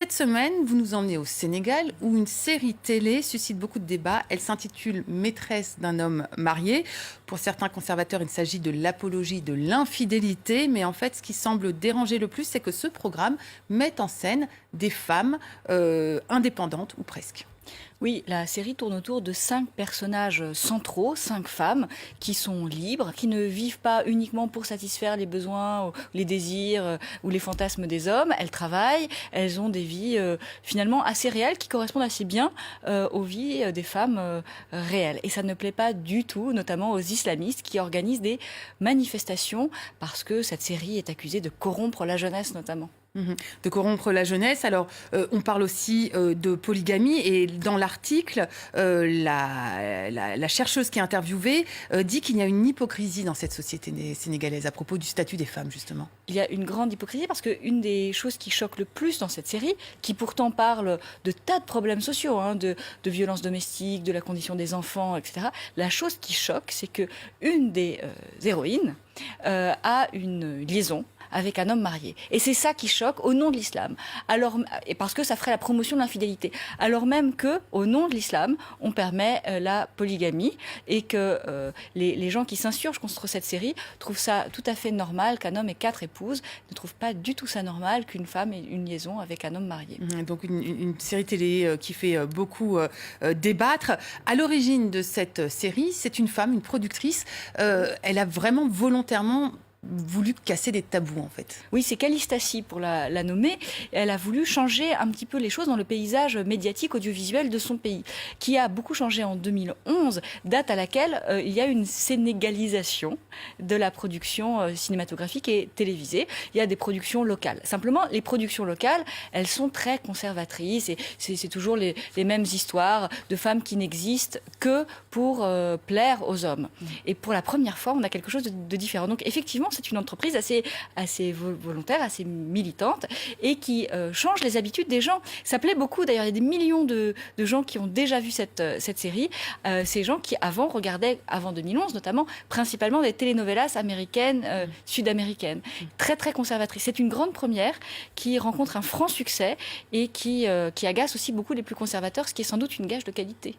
cette semaine, vous nous emmenez au Sénégal où une série télé suscite beaucoup de débats. Elle s'intitule Maîtresse d'un homme marié. Pour certains conservateurs, il s'agit de l'apologie de l'infidélité. Mais en fait, ce qui semble déranger le plus, c'est que ce programme met en scène des femmes indépendantes ou presque. Oui, la série tourne autour de 5 personnages centraux, 5 femmes qui sont libres, qui ne vivent pas uniquement pour satisfaire les besoins, les désirs ou les fantasmes des hommes. Elles travaillent, elles ont des vies finalement assez réelles qui correspondent assez bien aux vies des femmes réelles. Et ça ne plaît pas du tout, notamment aux islamistes qui organisent des manifestations parce que cette série est accusée de corrompre la jeunesse notamment. De corrompre la jeunesse. Alors, on parle aussi de polygamie et dans l'article, la chercheuse qui est interviewée dit qu'il y a une hypocrisie dans cette société sénégalaise à propos du statut des femmes, justement. Il y a une grande hypocrisie parce qu'une des choses qui choque le plus dans cette série, qui pourtant parle de tas de problèmes sociaux, de violences domestiques, de la condition des enfants, etc., la chose qui choque, c'est qu'une des héroïnes a une liaison avec un homme marié. Et c'est ça qui choque au nom de l'islam. Et parce que ça ferait la promotion de l'infidélité. Alors même qu'au nom de l'islam, on permet la polygamie et que les gens qui s'insurgent contre cette série trouvent ça tout à fait normal qu'un homme ait 4 épouses, ne trouvent pas du tout ça normal qu'une femme ait une liaison avec un homme marié. Donc une série télé qui fait beaucoup débattre. À l'origine de cette série, c'est une femme, une productrice. Elle a vraiment volontairement voulu casser des tabous, en fait. Oui, c'est Callistaci pour la nommer. Elle a voulu changer un petit peu les choses dans le paysage médiatique audiovisuel de son pays, qui a beaucoup changé en 2011, date à laquelle il y a une sénégalisation de la production cinématographique et télévisée. Il y a des productions locales. Simplement, les productions locales, elles sont très conservatrices et c'est toujours les mêmes histoires de femmes qui n'existent que pour plaire aux hommes. Et pour la première fois, on a quelque chose de différent. Donc, effectivement, c'est une entreprise assez volontaire, assez militante et qui change les habitudes des gens. Ça plaît beaucoup, d'ailleurs, il y a des millions de gens qui ont déjà vu cette série. Ces gens qui avant regardaient, avant 2011 notamment, principalement des telenovelas américaines, sud-américaines, très très conservatrices. C'est une grande première qui rencontre un franc succès et qui agace aussi beaucoup les plus conservateurs, ce qui est sans doute une gage de qualité.